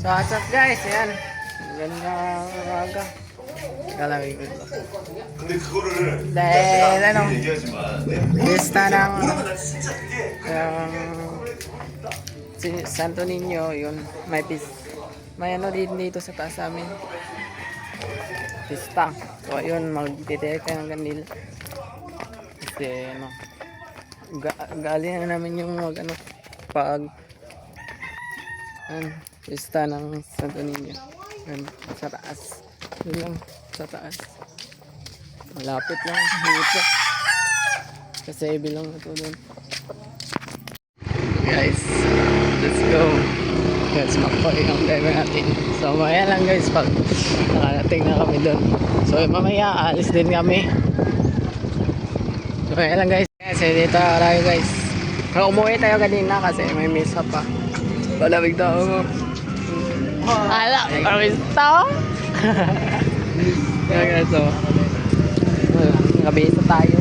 So what's up guys, ayan. Ganda umaga. Galawin ko. 근데 그거를 Dahil ano, 얘기하지만 lista ng Santo Niño, yun. May ano din dito sa taas amin. Pista. So ayun, magtitake ng ganil. Kasi ano, galing na namin yung pista ng Santo Niño. Yan, sa taas. Yun lang, sa taas. Malapit lang dito. Kasi bilang na to dun. Guys, let's go. Guys, makoy ang driver natin. So mamaya lang guys pag nakarating na kami dun. So mamaya alis din kami. So mamaya lang guys. Kasi dito tayo guys. Umuwi tayo kanina kasi may misa pa. Malamig daw ako. Hala, malamig daw. Kaya guys, so nakabisa tayo.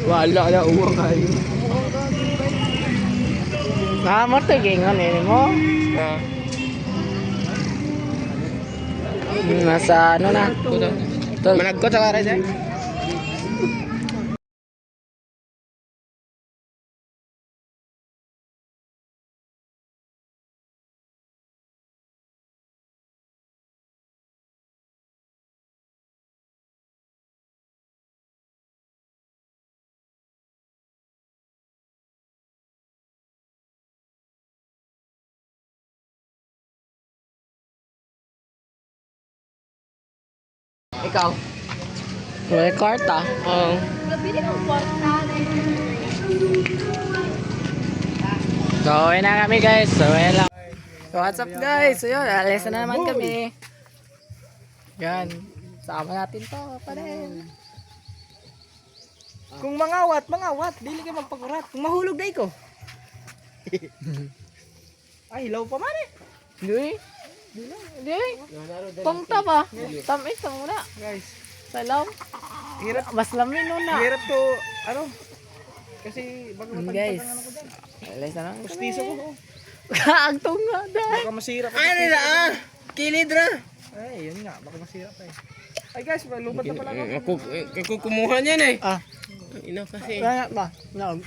Wala na uwang kayo. Tiging ano mo? Nasa ano na? Managkot sa karas eh? Ikaw? May kwarta? Oo. So, uwi na kami guys. So, uwi lang. So, what's up guys? So, yun, alis na naman kami. Yan. Sama natin to pa rin. Kung mangawat, dili ka magpakurat. Kung mahulog day ko. Ay, hilaw pa man eh. Hindi. Pangta ba? Tamis sa muna. Guys, Salaw. hirap, Mas lamin nun na. hirap to, ano? Kasi baka matagpag Guys. ang ano ko dyan. Alis na lang. Pustiso ko. Kaagtong nga dahil. Baka masira pa. Ano na ah? Kilid ra. Ay, yun nga, baka masira pa eh. Ay guys, lupat na pala ako. Ako kumuha niyan eh. Ah. Ina kasi. Kaya ba? No.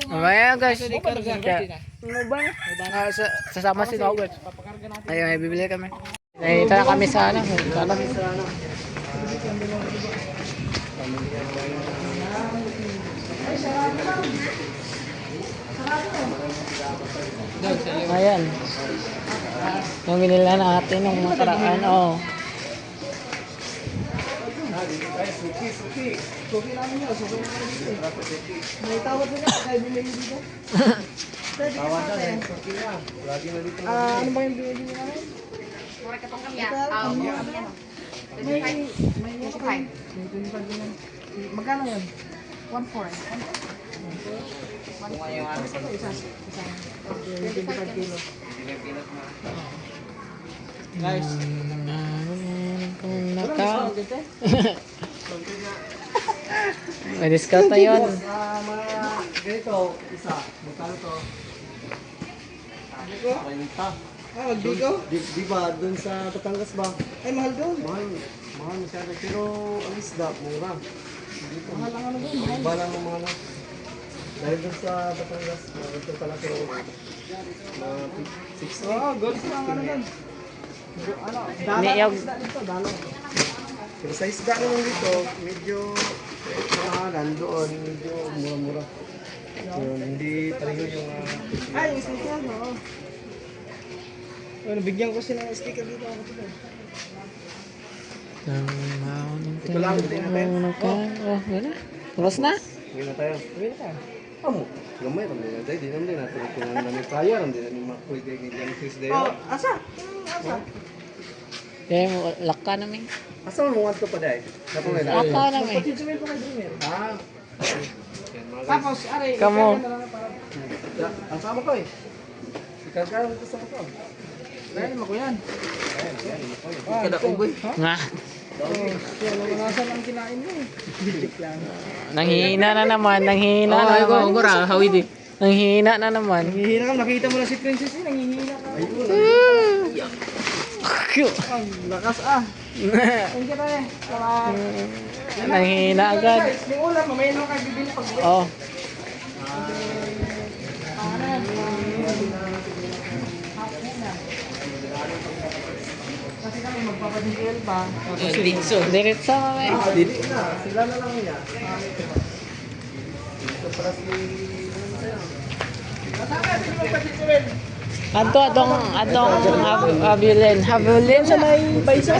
Mamaya guys. Ano ba? Sasama si Nogwet. Ayun, may bibili kami. Nakita na kami sa ano. Ayan. Yung binila natin nung nakaraan. Oh. Suki namin yun, suki namin dito. May tawad na kaya bumili dito. Tawad na eh, suki na. Lagi na dito. Ano ba yung bumili namin? Mura ka tong kamya. May 25 din yan. Magkano yan? 1.4. Isa. 25 kilo. Guys. May discount na yun. Mga ganito, isa. Magkano to? Magbigo? Di ba, dun sa Batangas ba? Ay, mahal doon. Mahal masyado. Pero ang isda, mura. Mahal ang ano doon. Iba lang ng mga dahil dun sa Batangas, ganito pala pero mga 60. Oo, gold lang ano doon. Ano, Niyog. isda dito, dalo. Pero sa isda naman dito, medyo mahalan doon, medyo mura-mura. So, hindi pareho yung Ay, yung sticker, oo. Well, bigyan ko sila ng sticker dito. Ito lang, hindi na tayo. Oh, wala. Oras na? Hindi na tayo. Uwi na tayo. Amo, gamay ram din tayo. Di naman din natin kung ano namin kaya ram din namin makuha din yung Tuesday. Oh, asa? Asa? Kaya mo, laka namin. Asa mo want ko pa dai? Kapag nila. Laka namin. Pag-judgment ko kay Dreamer. Ah. Tapos, aray, Kamu. ikaw na lang para. Ang sama ko eh. Kagkaroon ito sa motor. Dahil mo ko yan. Kada unggoy. Nga. Nasaan ang kinain mo eh. Bitik lang. Nanghihina na naman. Nanghihina Oh, na ay ko naman. unggoy ra hawid eh. Nanghihina na naman. Nangihina ka, nakita mo na si Princess eh, nangihina ka. Ang lakas ah. Thank you tayo. Salamat. Nanghihina agad. Guys, yung ulam, mamaya naman kayo bibili pag uwi. Oh. Kasi kami magpapadingil pa. Dixon. Diretso mamay. Dili na. Sila na lang niya. Ito para si... Nasaan ka? Sige magpadingil. Atong habulin. Habulin. Sa may baysa.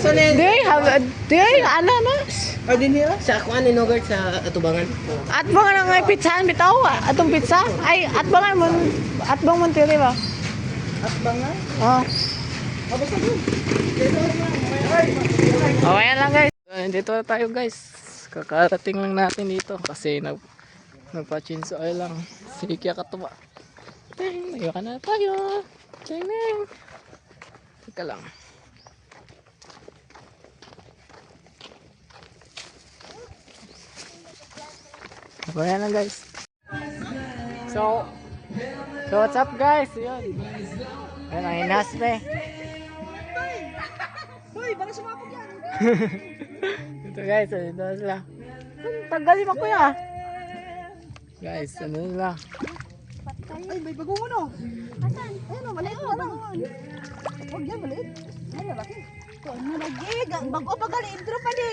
Diri ananas. Ah, din niya? Sa kuan ni Nogart sa atubangan. At bang nga ngay pizzahan bitaw. Atong pizza. Ay, at bang mon at bang mon tiri ba? At bangay? Oh. Ah, basta yun. Dito lang. Ay, Oh, ayan lang guys. Dito na tayo guys. Kakarating lang natin dito kasi nagpa-chinso ay lang. Sige kaya katuba. Ting, ayoko na tayo. Ting. Teka lang. So, ayan lang guys. So what's up guys? Yun. Ayan ang hinaspe. Hoy, baka sumapag yan. Ito guys, ano na sila. Tagalin mo kuya. Guys, ano sila. Ay, may bagungon oh. Asan? Ayun oh, maliit mo lang. Huwag yan, maliit. Ay, malaki. Ito, ano lagi? Bago pa gali, intro pa di.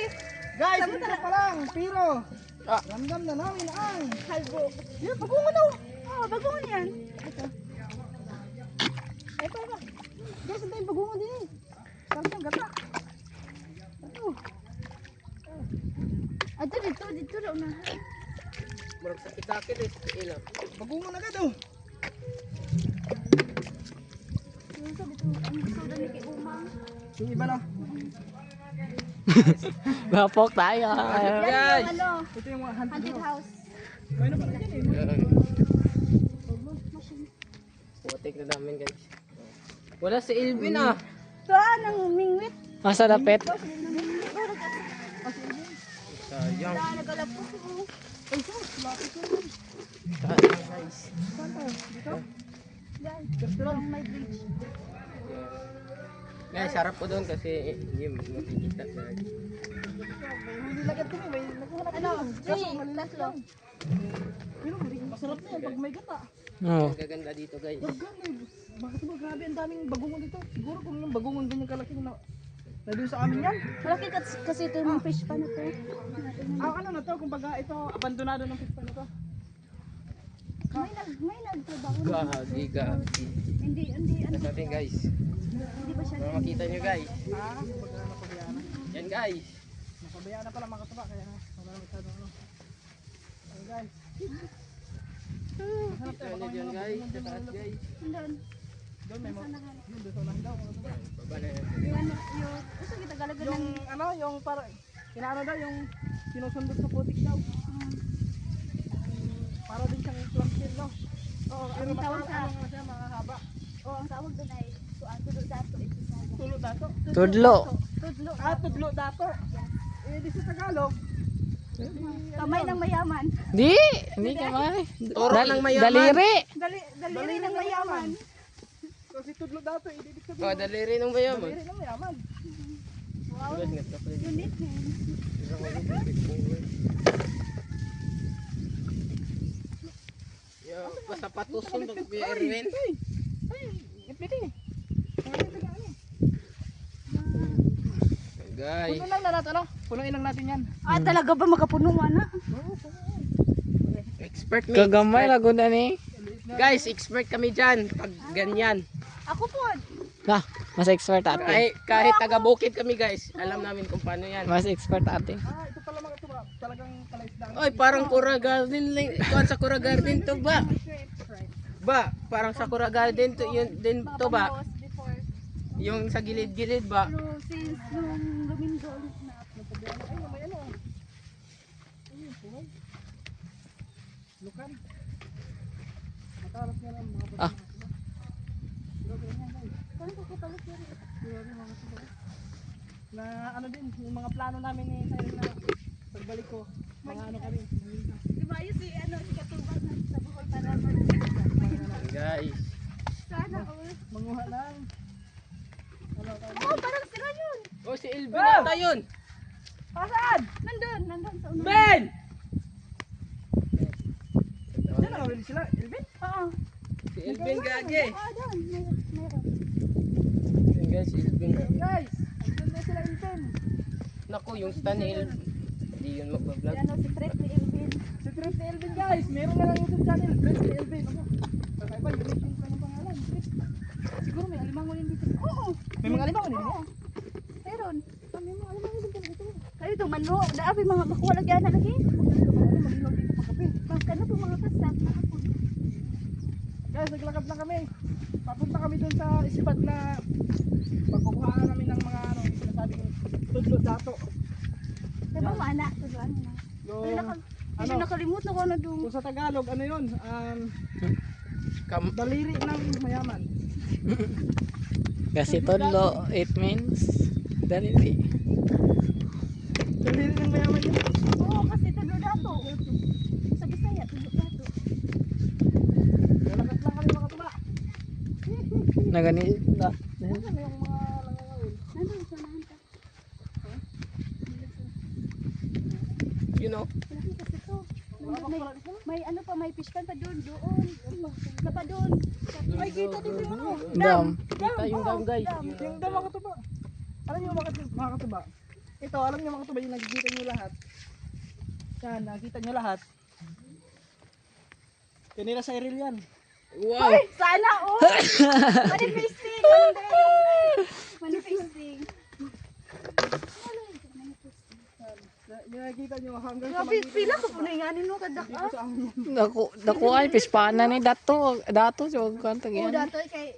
Guys, ito pa lang, pero Ah. ramdam na namin ang Halbo. yan, bagungon oh. Oh, bagongan yan. Ito ba? Guys, ang tayong bagungon din eh. Sarap yung gata. Ito. Ato dito daw na. Murag sa itakit eh. Ilang. Bagungon agad oh. Yung sabi ito, ang gusto daw ni kay Umang. Yung iba na. Mapok tayo. Yan yung ano, Ito yung mga hunted haunted house. house. Kaya na pala dyan eh. Putik na namin guys. Wala si Elvin ah. Ito nang mingwit. Masa dapit? Sayang. Wala nagalapos ko. Ay, sus, lapit yan. Guys. Saan tayo? Dito? Guys, along my bridge. Guys, sarap po doon kasi hindi makikita guys. Hindi lagad kami, may nagkuhan ako. Ano? Tatlo. Pero masarap na yan pag may gata. Oo. Ang gaganda dito guys. Dagan eh. Bakit ba grabe ang daming bagungon dito? Siguro kung yung bagungon ganyan kalaki na doon sa amin yan. Malaki kasi ito yung fish pa na to. Ano na to, kumbaga ito, abandonado ng pista na to. May nagtrabaho na. Gagi, gagi. Hindi, ano, Sa atin guys. hindi ba siya? Para makita nyo guys. Kumbaga napabayaan na. Yan guys. Napabayaan na pala mga kasaba, kaya wala na masyado ano. Okay guys. Kita nyo dyan guys. Sa taas guys. Doon. Doon may mga, yun doon sa unahan daw. mga kasaba. Baba na yan. Yung ano, yung, gusto kita galagan ng, Yung para, inaano daw, yung sinusundot sa putik daw. Para din siyang plantain, no? Oo, pero Ang tawag sa- ano siya, mahaba. ang tawag doon ay, tulo dato, ito sa, Tulo dato. Tudlo. tudlo, Tudlo dato. Eh, di sa Tagalog. kamay ng mayaman. Hindi kamay. Toro ng mayaman. Daliri. Daliri ng mayaman. Kasi tudlo dato, ibig sabihin. Oh, dali rin ng mayaman. Dali ng mayaman. Wow, Guys, nagka-play. unique eh. Yo, pasapatos yun pag Kuya Erwin. Ay, ipiti. Guys. Puno lang na natin, ano? Punuin lang natin yan. Ah, talaga ba makapuno na? Expert me. Kagamay lago na ni. Guys, expert kami dyan. Pag ganyan. Ako po. Nah, mas expert ate. Kahit taga-bukid kami guys. Alam namin kung paano yan. Mas expert ate. Ah, ito pala mga tuba. Talagang kalaisdaan. Oy, parang Kura Garden lang. Kuan sa Kura Garden to ba? Ba, parang sa Kura Garden to yun din to ba? Pangos before. Yung sa gilid-gilid ba? Pero since nung Domingo na. Ay, may ano. Ayun, puhay. Lukan. Matalas nga lang mga Ah. Na ano din, yung mga plano namin ni Cyril na pagbalik ko, mga ano kami. Di ba yun si Katuban sa Bohol para Guys. sana all. Manguha lang. Oh, parang sila yun. Oh, si Elvin ata yun. Asan? Nandun sa unang. Ben! Diyan nakawili sila, Elvin? Oo. Si Elvin gagi. Doon. Meron. Ayan guys, si Elvin. Guys, andun na sila Elvin. Naku, yung stand ni Elvin. Hindi yun magbablog. Ano, secret ni Elvin. Secret ni Elvin guys, meron na lang YouTube channel, Secret ni Elvin. Ano? Kakaiba, unique yung kanyang pangalan. Siguro may alimango yun dito. Oo. May mga alimango din Oo. Meron. Kami mo alam mo dito dito. Kayo to manlo, daabi mga makuha lagi ana lagi. Bangka na po mga kasap na ako. Guys, naglakad lang kami. Papunta kami dun sa ispat na pagkukuhaan namin ng mga ano, sinasabing tudlo dato. Diba mana to ano na. Yung, Ano nakalimutan ko na dun. kung sa Tagalog, ano yun? Daliri ng mayaman. Kasi todlo, it means dalili. Daliri ng mayaman yun. Oo, kasi tulo dato. Sa Bisaya tulo dato. Nalakas lang kami mga tuba. Na gani na. Ano yung mga langangawin? Nandun sa nanta. You know? Malaki kasi to. Nandun, may ano pa, may fish pan pa doon. Na pa doon. Ay, kita din yung ano. Dam. Kita yung dam guys. Yung dam mga tuba. Alam niyo mga katuba? Ito, alam niyo mga katuba, yung nakikita niyo lahat. Yan, nakikita niyo lahat. Kanina sa Cyril yan. Wow! Sana oh! Manifesting! Manifesting! Yung nakikita niyo hanggang sa Grabe, pila ka po na yung ano no, kadak ah? sa amin. Naku ay pispana ni dato so kanto Oo, yan. dato kay...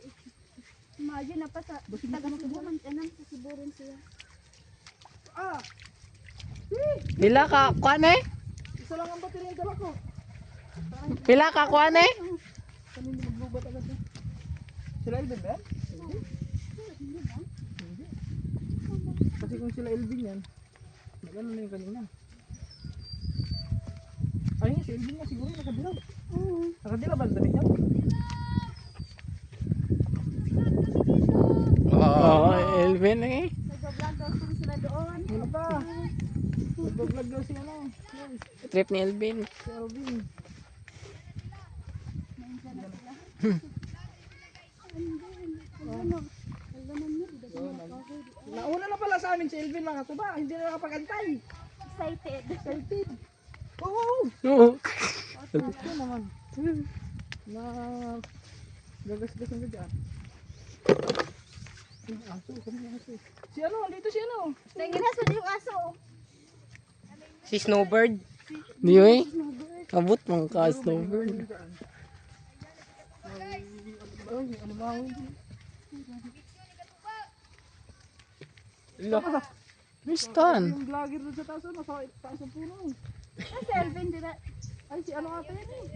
Imagine na pa sa taga-Siburan, tanan sa Siburan siya. Ah! Pila ka kuan eh? Isa lang ang baterya yung dala ko. Pila ka kuan eh? Kami magbubat agad na. Sila Elvin ba yan? Hindi. Kasi kung sila Elvin yan, magano na yung kanina. Ay, si Elvin nga siguro nakadilaw. Nakadilaw ba ang damit niya? Oo, Elvin eh. Nag-vlog daw kung sila doon. Ano pa? Nag-vlog daw si ano? Trip ni Elvin. Si Elvin. Nauna na pala sa amin si Elvin mga katuba. Hindi na nakapag-antay. Excited. Excited. Oo! Oo. Ito naman. Na gagasgasan ka dyan. Aso, kami yung aso. Si ano, dito si ano. Tingin na sa yung aso. Si Snowbird. Di eh. Abot mong ka snowbird. Ay, ano ba ako? Lo. Mistan. Yung vlogger doon sa taas, nasa taas ng puno. Si Elvin, di na. Ay, si ano ata yun eh.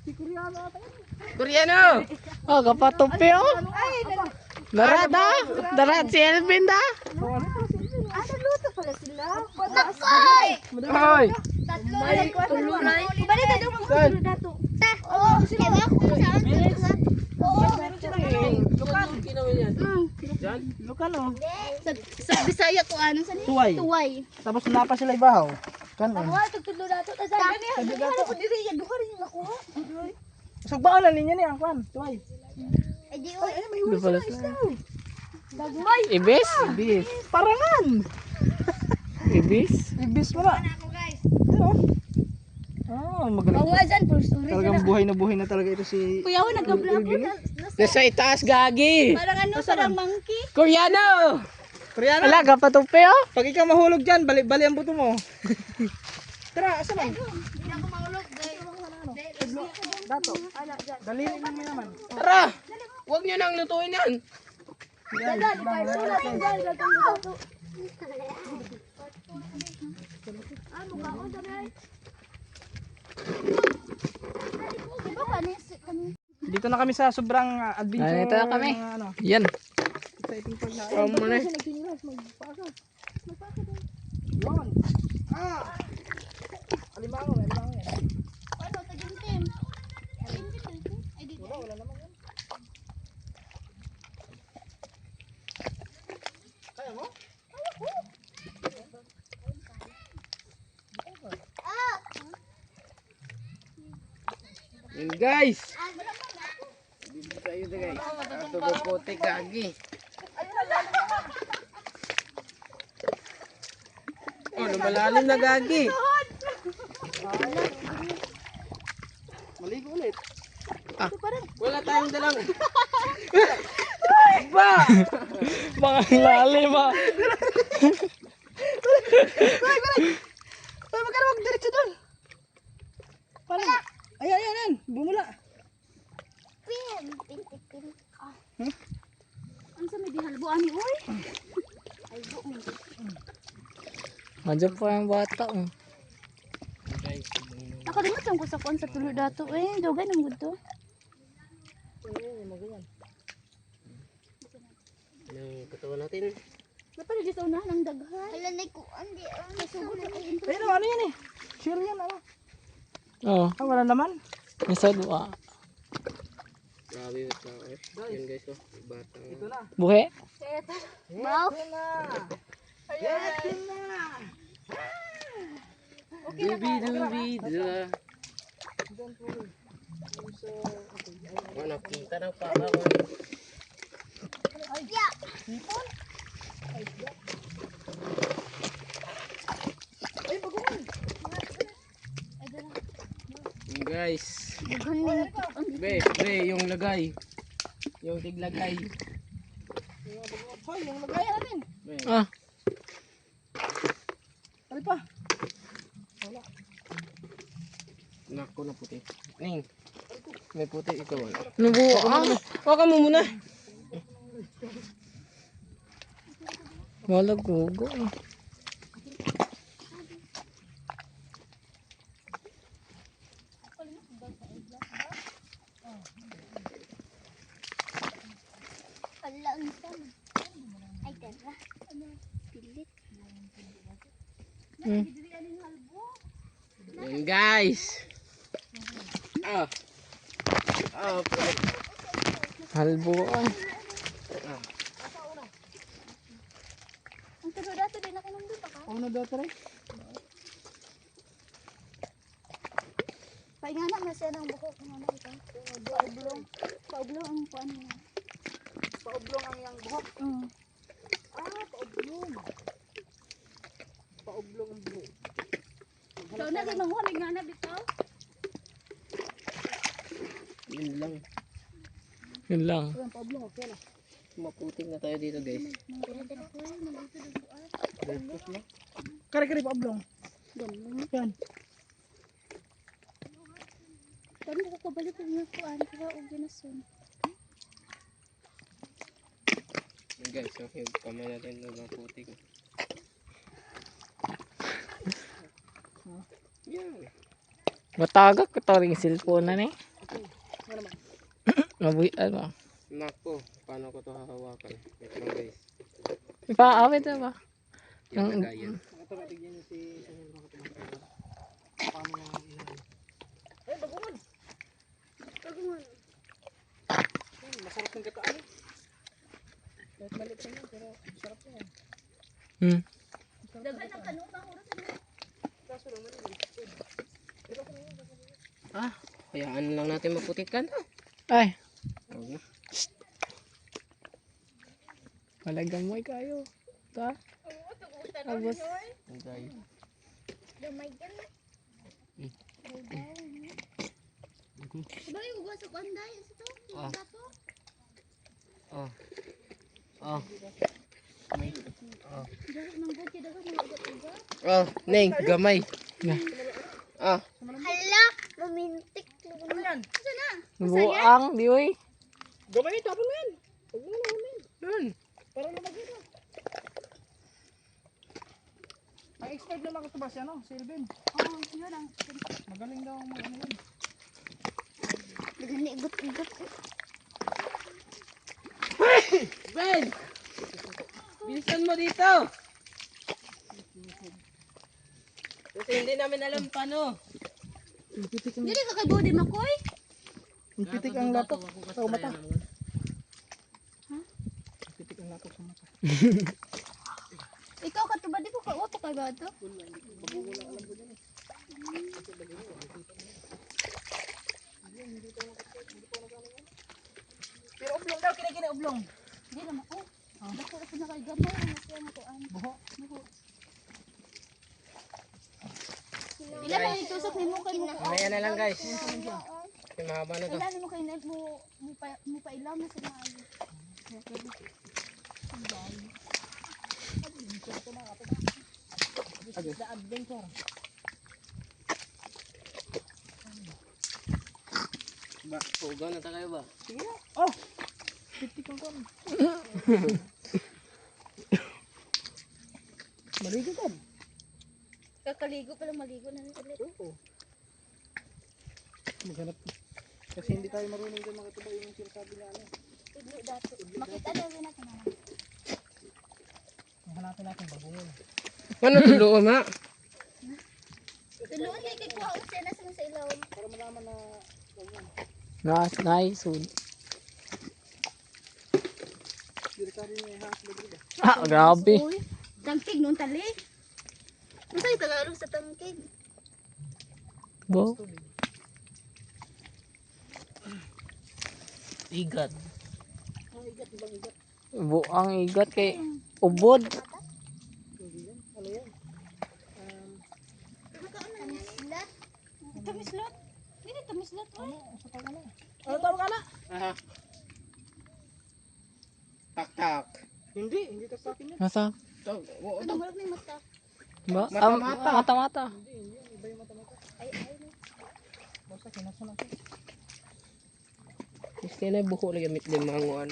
Si Koreano ata yun. Koreano! Oh, kapatupi oh. Ay, Darada. Darad si Elvin da. Oh, ano to si Elvin? nagluto pala sila. Takoy! Hoy! Tatlo. Tuluray. Ibalik na daw kung susunod dato. Oo, sila ba? Kung saan? Oo. Lokal. Ginawa yan. Diyan? Lokal oh. Sa Bisaya ko ano sa Tuway. Tuway. Tapos napa sila ibahaw. Kanon. Wala tugtulo dato. Dani ha. Ko diri ya duha rin nakuha. Sugbaan na ninyo ni ang kwan. Tuway. Eh di oy. Di pala sila. Dagmay. Ibis? Ibis. Parangan. Ibis? Ibis mo na. Ako guys. Ano? Ah, magaling. Ang wazan full story. Talagang buhay na talaga ito si... Kuya ko nagka-vlog ko na. Nasa itaas gagi. Parang ano, parang monkey. Koreano. Koreano. Wala, kapatupi oh. Pag ikaw mahulog dyan, bali ang buto mo. Tara, asa man? Hindi na ako maulog. Dato. Daliri mo naman. Tara! Huwag niyo nang lutuin yan. Dali, parto natin dyan. Dato. Ano ka? O, dali. Diba kanis? Dito na kami sa sobrang adventure. Dito na kami. Ano, Yan. exciting pagkain. From mo na. Kasi nagsinilas, magpaka. Yun. Alimango yan. Ano, tagintim. Ay, dito. Wala naman yan. Kaya mo? Yun guys. Dito tayo na guys. Ato ba puti kagi. Oh, lumalalim na gagi. Maligo ulit. Wala tayong dalang. Ba! Mga lalim ah. Ay, magkano magdiretso doon? Parang, ayan. Bumula. Pin. Ang sa may dihalbuan ni Uy. Ay, buong. Andiyan pa yung bata. Oh. Nakalimutan ko sa kuan sa tulo dato. Dugay ng gusto. Yung katawan natin. Napala di sa unahan ng daghan. Hala na kuan di. Kasugod na kayo. Pero ano yan eh? Sure yan, ano? Oo. Ah, wala naman. Isa dua. Grabe yung tao. Yan guys oh. Bata. Ito na. Buhe. Wow. Ito na. Ito na. Dubi-dubi-dula. Ano, kita ng papa ko. Sipon? Ay, bagungan. Yung guys. Dughan Be, yung lagay. Yung tiglagay. Hoy, yung lagayan natin. Be. Ah. Tali pa. Nako na puti. Ning. May puti ikaw wala. Nabuang. Waka mo muna. Wala gugo. Hala, ang sama. Ay, tara. Pilit. Yan guys. Puti. Halbuan. Ang tulo dato din nakinundot ka. Ano na daw tara? Paingana na siya ng buhok ng ano ito. Paublong ang paano na. Paoblong ang iyang buhok. Paoblong. Paoblong ang buhok. So, naging manghuhamig nga na bitaw. Yun lang. Yun lang. Ayan, paoblong. Okay na. Maputing na tayo dito guys. Kare-kare paoblong. Yan. Tama ko kabalik ang mga kuan. Kaya o ginasun. Yan guys, okay. Kamay natin ng maputi ko. Yan. Matagak ko rin cellphone na ni. Mabuhi ano. Nako, paano ko to hahawakan? Wait lang guys. Ipaawit na ba? Yung lagayan. Nakatabatigyan niyo si paano niya inaano. Ay, bagungan. Yan, masarap ng kataan eh. Kahit maliit lang yan, pero masarap yan. Daghan ng kanupang oras. Kaso lang maliit. Hayaan lang natin maputikan. Ay. Huwag na. Malagamoy kayo. Ta? Abos. Okay. Gamay ka na. Sabay ko sa kanday. Ito. Dato. May. Dahil nang buti dagat mga ugat-ugat. Neng, gamay. Hala, romantic. Ano yan? Buang, di uy. Gawin, tapon mo yan. Huwag mo na namin. Yan. Para lumagay ka. Ang expert naman ito ba si ano? Si Elvin. Yun ang Magaling daw ang mga ano yun. gani ugat-ugat. Ben! Bilisan mo dito. Kasi hindi namin alam paano. Dili ka kay Budi Makoy. Ang pitik ang lapok sa mata. Ikaw ka tubad ko ka uto kay bato. Pero oblong daw, kini oblong. Di naman ko. Dako ra na kay gamay na siya mo ko an. Buho. Ila ba itusok nimo kay mo? Mamaya na lang guys. Kasi mahaba na to. Ila nimo kay net mo pa ilaw na sa maayo. Ba, pugaw na ta kayo ba? Oh. Pitik ang kon. Maligo ka. Kakaligo pa lang maligo na ni ulit. Maghanap. Kasi hindi tayo marunong din makatubay yung sinasabi niya ano. Idlo dato. Makita daw na kanang. Hanapin natin bagungon. Ano tulo ma? Tuluan kay kuha og siya na sa ilaw. Para malaman na ganyan. Nice. Direkari niya ihas bagay. Ah, grabe. Tangkig nun tali. Unsay Tagalog sa tangkig? Bo. Igat. Bo ang igat kay ubod. Tamislat. Tamislat? Dili tamislat. Ano tawag ka na? Aha. Tak. Hindi to sa akin yan. Nasa? Ano wala may mata? Ba? Mata-mata. Mata. Iba yung mata-mata. Ay. Basta kinasa natin. Gusto na buko lagi gamit limanguan.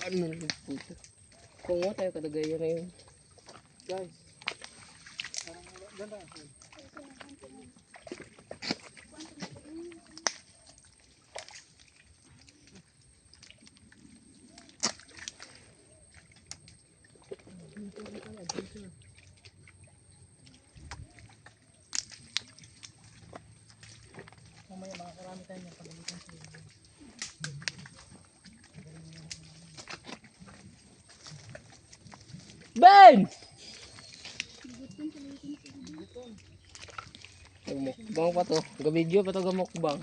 Ano na puto. Kung mo tayo kadagayan na yun. Guys. Parang ganda. Mamaya makakarami tayo ng pagalitan sa video. Ben! Mukbang pa to. Ga-video pa to ga-mukbang.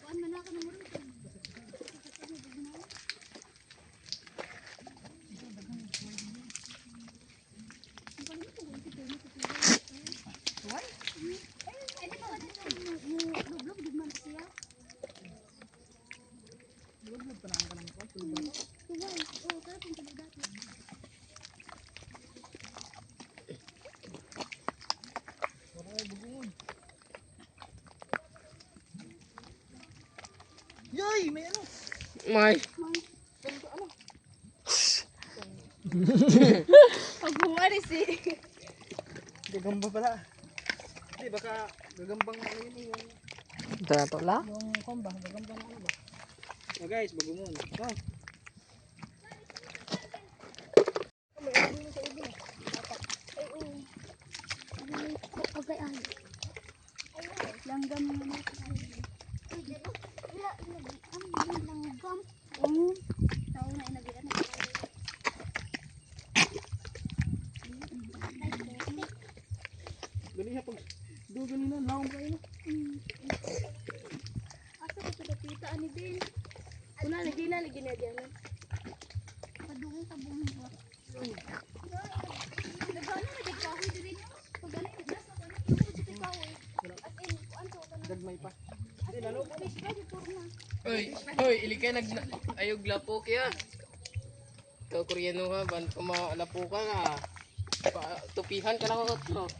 Kuan man ako nang muro. Yay! May ano? May. Pagbuwari si. Gagamba pala. Hindi, baka gagambang ano yun yung... Ito na to la. Yung komba, gagambang ano ba? Oh guys, bagumon. Oh. Okay, ay. Langgam mo na. Langgam. Tao na inagiran. Dali ha pag... Doon ganina, laong kayo no? Asa ko sa kita ani din. Una lagi na diyan. Padung ta bumi ko. Nagano na di kahoy diri no? Pag ani das na ano di kahoy. As in kuan to kan. Gagmay pa. Hindi lalo ko fish ba di porma. Hoy, ili kayo ayog lapo kaya. Ikaw Koreano ka, ban ko malapo ka nga. Tupihan ka lang ako.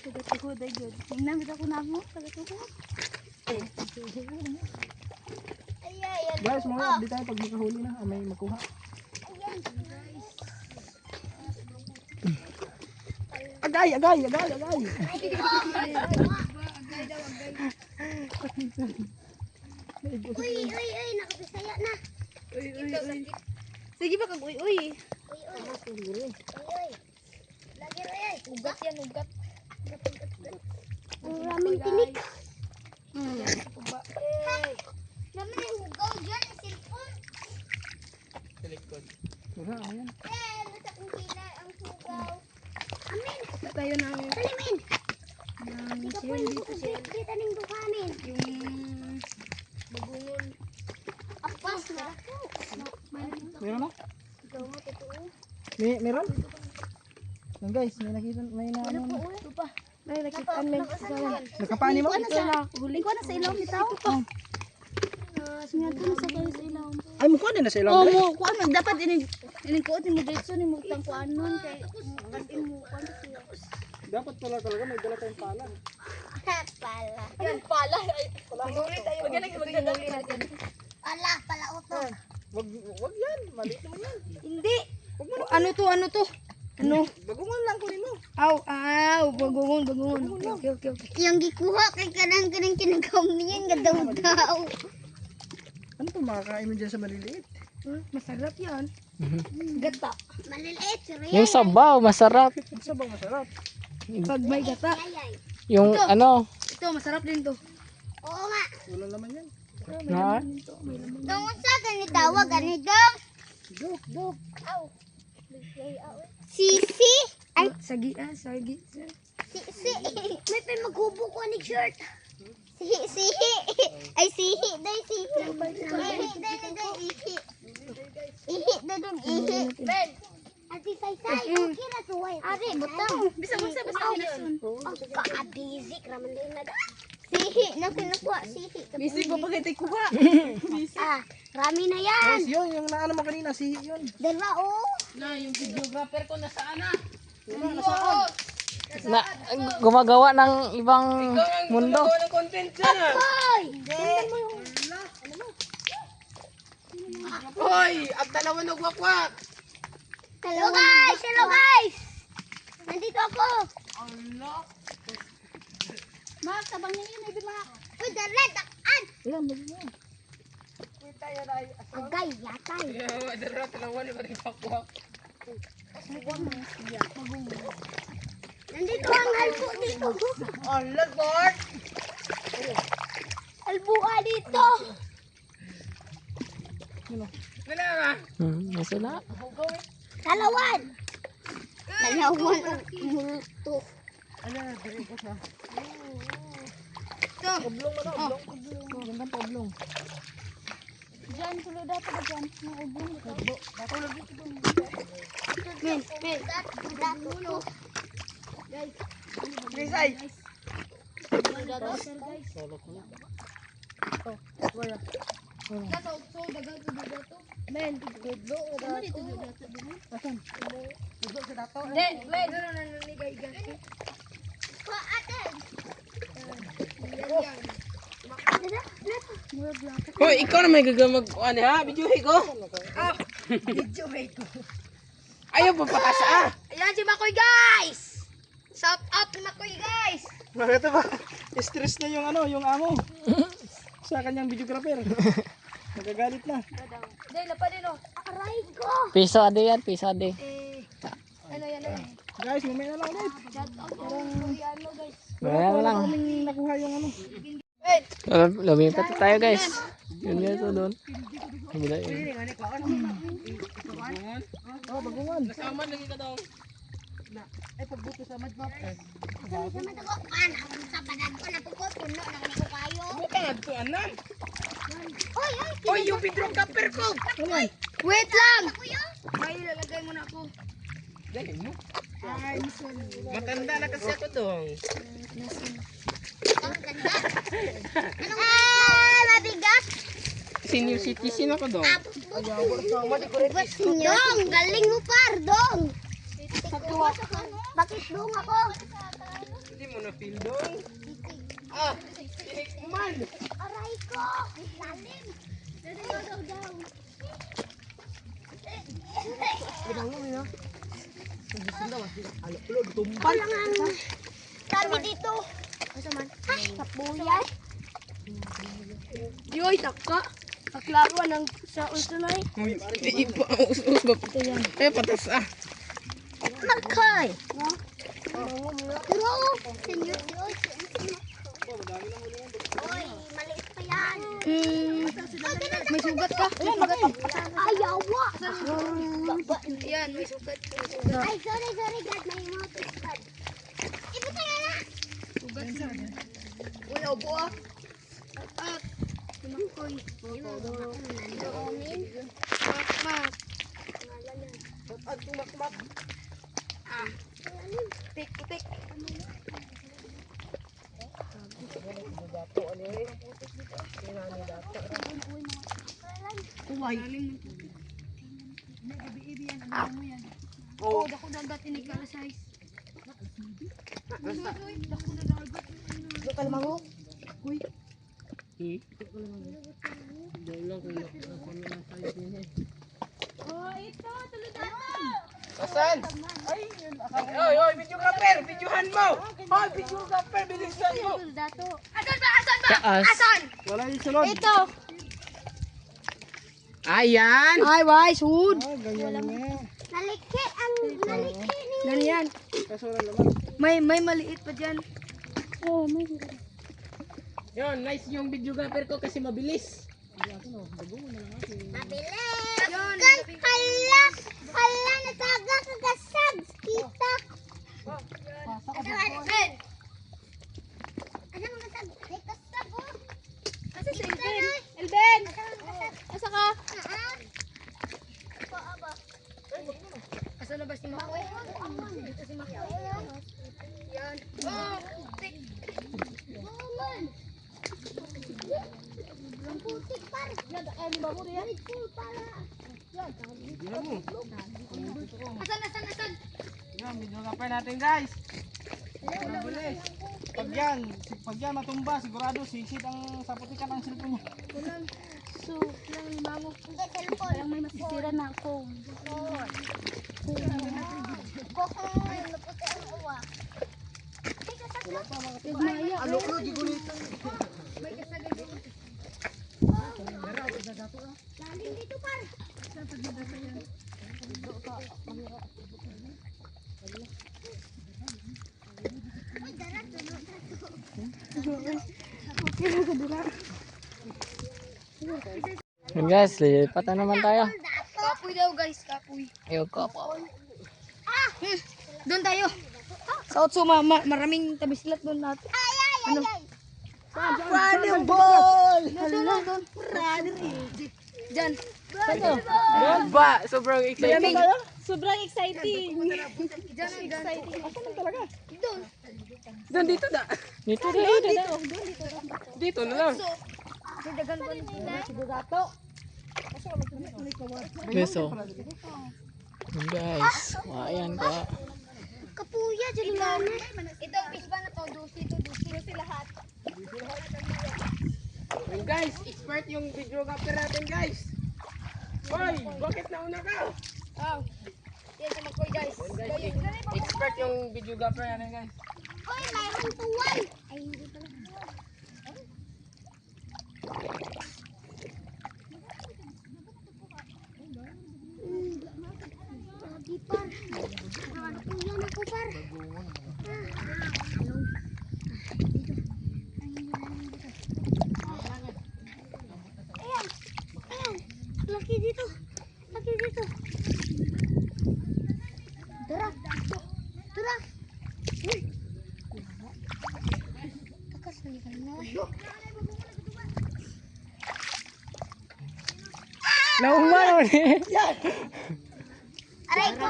Tagatuhod ay yun. Namit ako na mo. Tagatuhod. Ay. Guys, mga update tayo pag makahuli na. May makuha. Agay. Uy. Nakabisaya na. Uy. Sige ba kag uy. Uy. Lagi uy. Ugat yan, ugat. Ang raming tinik. Naman yung hugaw dyan, yung cellphone. Sa likod. Ayan. Nasa kong kila ang hugaw. Amin. Tayo na. Salimin. Hindi ka po yung bukod. Kita ng dukamin. Yung bagungon. Apas na. Meron na? Ikaw mo, totoo. Meron? Yan guys, may nakita, may na ano. Ito pa. May nakita, nakapani mo? Ito na. Huli ko na sa ilaw nito. Ito pa. Singato na sa kayo sa ilaw. Ay, mukha din na sa ilaw. Oo, mo. Kuan mo. Dapat inikuot mo dito. Mo tang kuan nun. Kay mo kuan siya. Dapat pala talaga may dala tayong pala. Pala. Yan, pala. Magulit tayo. Magdadali natin. Pala utol. Wag yan, maliit naman yan. Hindi. Ano to? Ano? Bagungan lang kunin mo. Aw, bagungon. Okay. Yung gikuha kay kanang kinagaw niyan gadaw. Ano to makakain mo dyan sa maliliit? Masarap 'yan. Gata. Maliliit, sir. Yung sabaw, masarap. Ang sabaw masarap. Pag may gata. Yung ano, Ito, masarap din to. Oo nga. Wala naman yan. na, Tungon sa ganitawa, ganidong. Dok. Aw. Sisi? Ay, Sagi. si. May pa maghubo ko ni shirt. Sihi. Ay, sihi. Day, sihi. Ihi. Ben. Ati say-say. Okay na to, way. Ari, butang. Bisa. Busy. Kraman din na. Sihi. Nakinukuha. Sihi. Busy pa pag ito'y kuha. Rami na yan. Yes, yun. Yung naano mo kanina, sihi yun. Dalawa, oh. Na, yung videographer ko nasaan na? na gumagawa ng ibang mundo. Gumagawa ng content dyan ah. Hoy! Hoy, ang dalawa nagwakwak. Hello guys! Nandito ako. Mak, tabang niyo yun, maybe mak. Uy, darat, dakan! Ilan, magiging. Agay, yatay. Dalawa na ba nagwakwak? Nandito ang halbo dito. Lord, Lord. Halbua dito. Wala ba? Masala. Dalawan ang multo. Oblong mo na, oblong. Gandang pa oblong. Diyan, tulo dapat na dyan. Ang ublong dito. Men. Dato. Grisay. Men, tudlo. Ano dito dato? Asan? Tudlo sa dato. Men. Paatan. Hoy, ikaw na may gagamag ano ha? Videohay ko. Ayaw pa patas ah. Ayan si Makoy, guys! Shout out ni Makoy, guys! Bakit ba? Stress na yung yung amo. Sa kanyang videographer. Nagagalit na. Dahil na pa din, oh. Aray ko! Piso ade yan, piso ade. Ano yan? Guys, mamaya na lang ulit. Shout out ni Makoy, guys. Wala lang. Kaming nakuha yung Lumipat tayo guys. Yun ito doon. Kabila yun. bagungan. Kasama lagi ka daw. Ay, pagbuto sa madmap. Sa matagokan, habang sa panan ko na puno na kaniko kayo. Buka nga ito anan. Hoy! Hoy, yung videographer ko. Wait lang! May ilalagay mo na ako. Galing mo. Ay, sorry. Matanda na kasi ako dong. Mabigat. Senior citizen ako dong. Dong, galing mo par, dong. Bakit dong ako? Hindi mo na feel dong. Ah, tinik man. Aray ko. Lalim. Daw. Wala nga ang kami dito. Asa man? Kapuya. Yoy, taka. Kaklaruan ng sa ultunay. Hindi pa ang us-us ba? Eh, patas ah. Makay. Pero, senyor, Oy, maliit pa yan. May sugat ka? Ayawa. Yan, may sugat. Ay, sorry, God. May mga tupad. Ibuta nga na. Wala, upo ah. Tumakoy. Mak. At tumakmak. Putik, putik. Uway. Oh, Dako na dati ni Kala size. Dako mango. Uy. Asan? Oy, videographer, videohan mo. Hoy, videographer, bilisan mo. Taas. wala yung sunod. Ito. Ayan. Ay, why, sud. Naliki ang naliki ni. Yan yan. May maliit pa dyan. Oh, may. Yun, nice yung videographer ko kasi mabilis. Mabilis. Hala, nataga kagasag. Kita. Ano mga tag? Ay, kasag oh. Asa si Elben? Elben! Asa ka? Asa na ba si Makoy? Dito si Makoy. Yan. Oh, putik. Ang putik par. Yan, ay ni Babo yan. Para. Asan? Yan, videographer natin guys. Mabilis. Pag yan matumba, sigurado sisid ang saputikan ang cellphone niya. So, lang bango. Hindi, cellphone. Parang may masisira na phone. Kokong naputi ang uwa. Maya. Ano gigulito? Lalim dito par. Uy, darat. Yun guys, lipat na naman tayo. Kapoy daw guys, kapoy. Ayun ko po. Doon tayo. Sa Otsuma, maraming tabislat doon natin. Ano? Running ball! Doon. Diyan. Ito. Ba, sobrang exciting. Sobrang exciting. Diyan ang exciting. Asan na talaga? Doon. Doon, dito na. Dito. Dito na lang. Sa dagan ko nila. Sigurato. Beso. Yun guys. Ayan ko. Kapuya, dyan lang. Ito, isba na to. Dusi lahat. Yun guys, expert yung videographer natin guys. Hoy, bakit nauna ka? Oh. Yan sa Makoy guys. Expert yung videographer natin guys. Uy, mayroong tuwal. Ay, hindi pala. Lagi par. Kapuya na ko par. Ayan. Laki dito. Tara. Uy. Kakasali ka na. Naumano ni. Aray ko.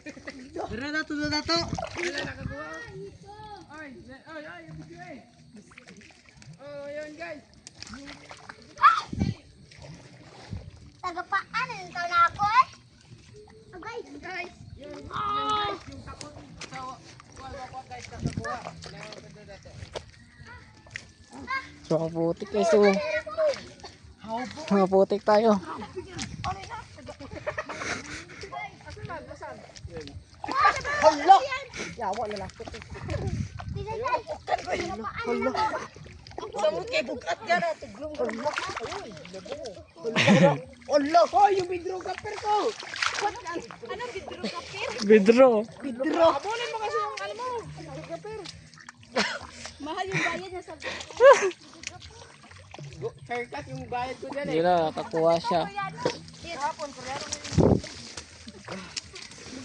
Pero na to, na to. Wala nakakuha. Ay, yung video eh. Oh, yun guys. Tagapaan, ang taon na ako eh. Oh, guys. Guys, yun guys, yung takot sa wala guys nakakuha. So, ang putik guys. So, mga putik tayo. Hala! Yawa na lang. Sa mo kay bukat ka na. Tuglong ka. Hala! Hoy, yung bidro kaper ko. Bidro. Bidro. Abunin mo kasi yung ano mo. Mahal yung bayad niya sa Haircut yung bayad ko dyan Hindi eh. na, nakakuha siya.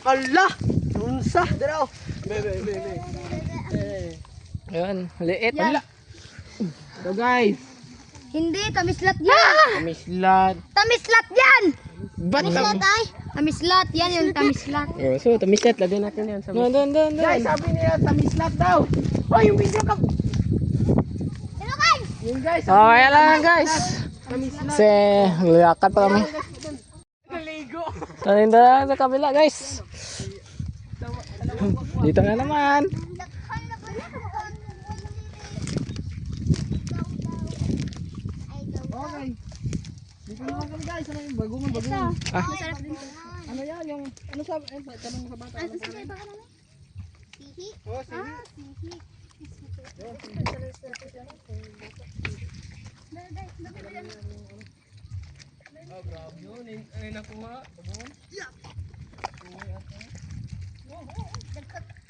Hala! Unsa? Daraw. Ayun, liit. So guys, Hindi, tamislat yan. tamislat. Tamislat yan. Ba't Tamislat ay. Tamislat, yan yung tamislat. Oh, so tamislat, lagyan natin yan sa Doon. Guys, sabi nila tamislat daw. Oh, yung video ka. Hello guys. Yung guys, Oh, ayan lang guys. Kasi, lulakan pa kami. naligo. Taninda lang sa kabila guys. Dito na naman. Okay. Dito naman kami guys. Ano yung bagungan? Masarap din to. Ano yan? Yung, ano sa, tanong sa bata. Ano sa iba ka namin? Sihi? Oh, sige. Ah, sihi. Oh, grabe yun. Ay, nakuha.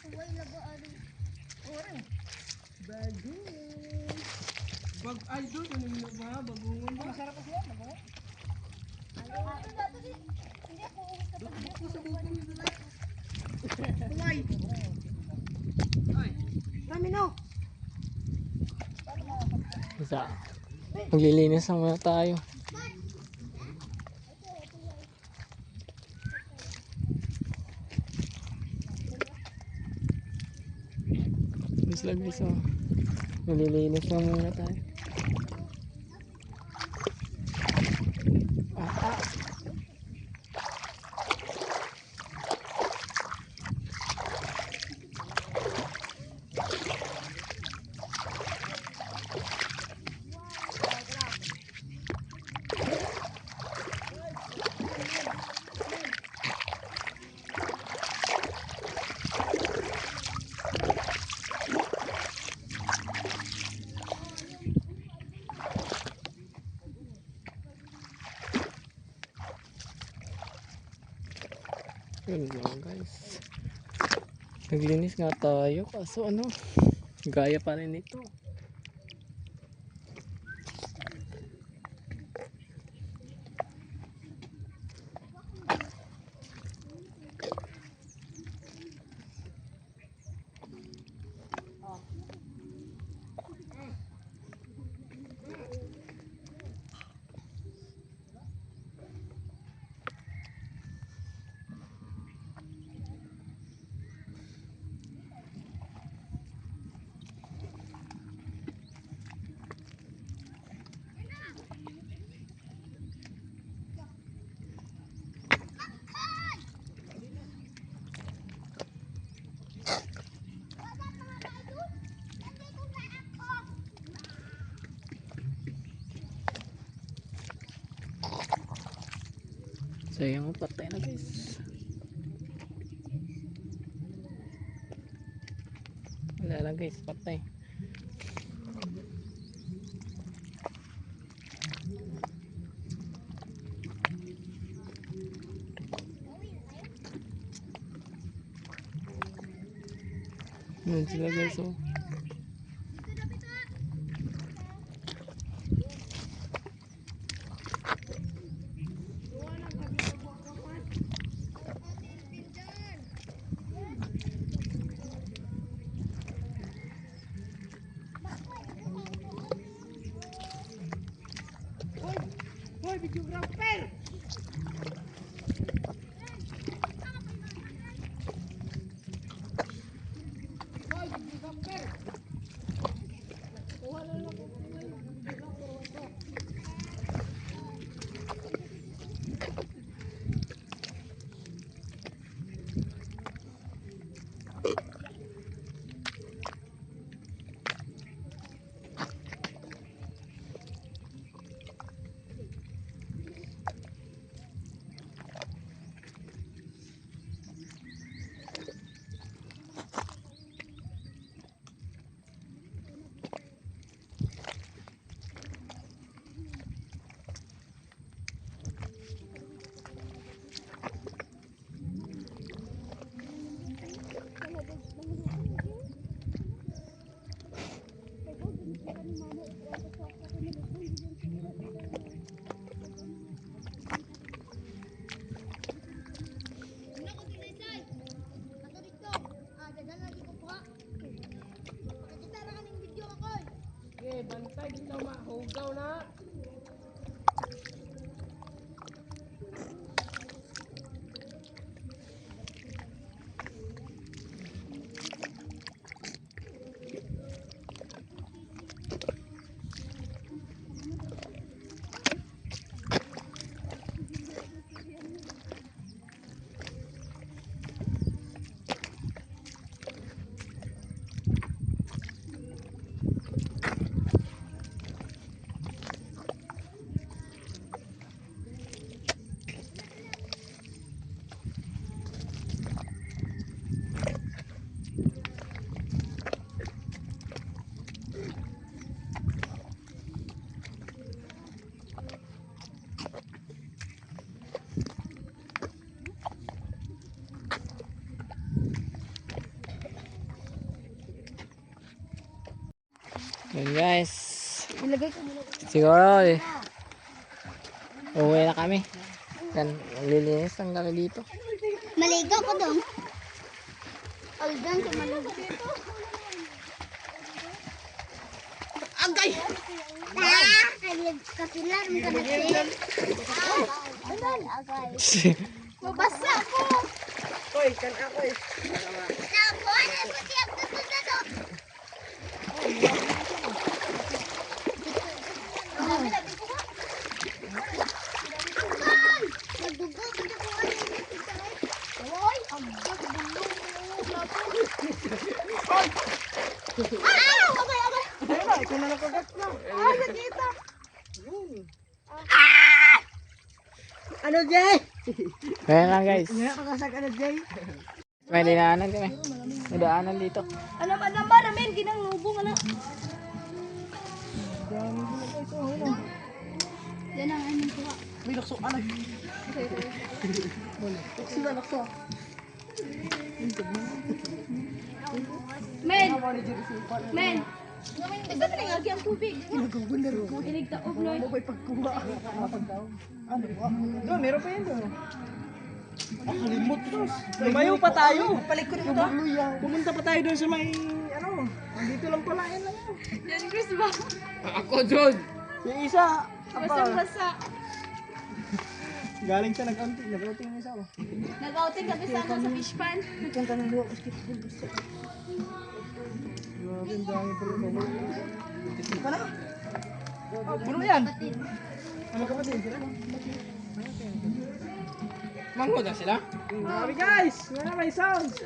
Uy, labo ari. Pag idol, ano yung ba? Bagungon ba? Masarap kasi yan, bagungon. Rami no. Isa. Maglilinis na muna tayo. Guys lang guys, oh. Maglilinis na muna tayo. Yun lang guys. Naglinis nga tayo kaso ano, gaya pa rin ito. Sayang, patay na guys. Wala na guys, patay. Yun sila guys, oh. Hoy, videographer! Yun guys. Ilagay ko muna. Siguro eh. Uwi na kami. Yan, lilinis lang kami dito. Maligo ko doon. Aldan ko maligo dito. Agay! Kapilar mo ka na siya. Agay. Mabasa ko. Koy, kan ako eh. Napo, ano ko siya? Tuto. Ayun na, ito na nakagat na. Nakita. Ano, Jay? Ayan lang guys. Nakakasak ano, Jay? May dinaanan kami. May daanan dito. Alam ba namin, ginangubong ano? Yan ang aming kuha. May lakso, ano? Lakso na, lakso. Men! Ito na lagi ang tubig. Nagagundar ko. Iligtaog na. Ano ba yung pagkuha? Ano ba? Doon, meron pa yun doon. Kalimot ko. Lumayo pa tayo. Palikod ko to. Pumunta pa tayo doon sa may, ano, dito lang pala, yan lang yun. Yan, Chris ba? Ako, Jod. Yung isa, Basa-basa. galing siya nag-outing yung isa. Nag-outing kami sana sa fish pan. Punta ng luwa, basketball gusto. Grabe, ang dami pala. Ano? Puno yan. Ano kapatid? Sila ba? Manghod na sila? Grabe guys! Wala may sounds!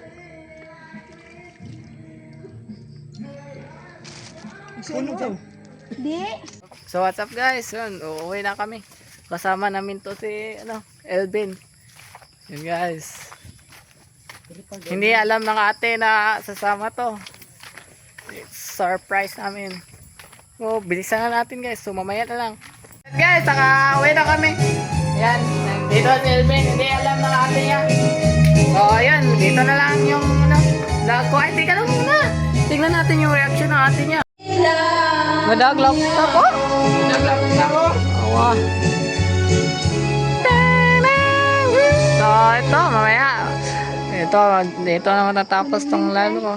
Puno daw. Di. So what's up guys? Yun, uuwi na kami. Kasama namin to si Elvin. Yun guys. Hindi alam ng ate na sasama to. It's surprise namin. So bilisan na natin guys. So mamaya na lang. Guys, uwi na kami. Yan. Dito si Elvin. Hindi alam ng ate niya. So ayun. Dito na lang yung vlog ko. Ay, tika lang muna. Tingnan natin yung reaction ng ate niya. Nadaglap na po. Naglaro na ako. Awa. So, ito, mamaya. Dito na matatapos tong live ko.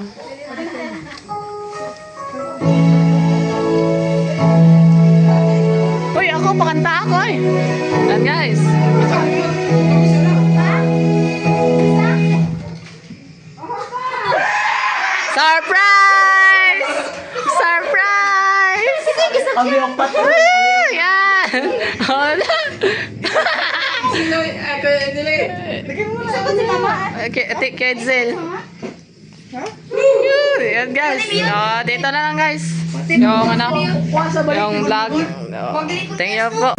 Uy, ako, pakanta ako eh. Yan guys. Surprise! Surprise! Kami yung pato. Yan! Hola! Kedzel. Yan guys. Dito na lang guys. Yung vlog. Thank you po.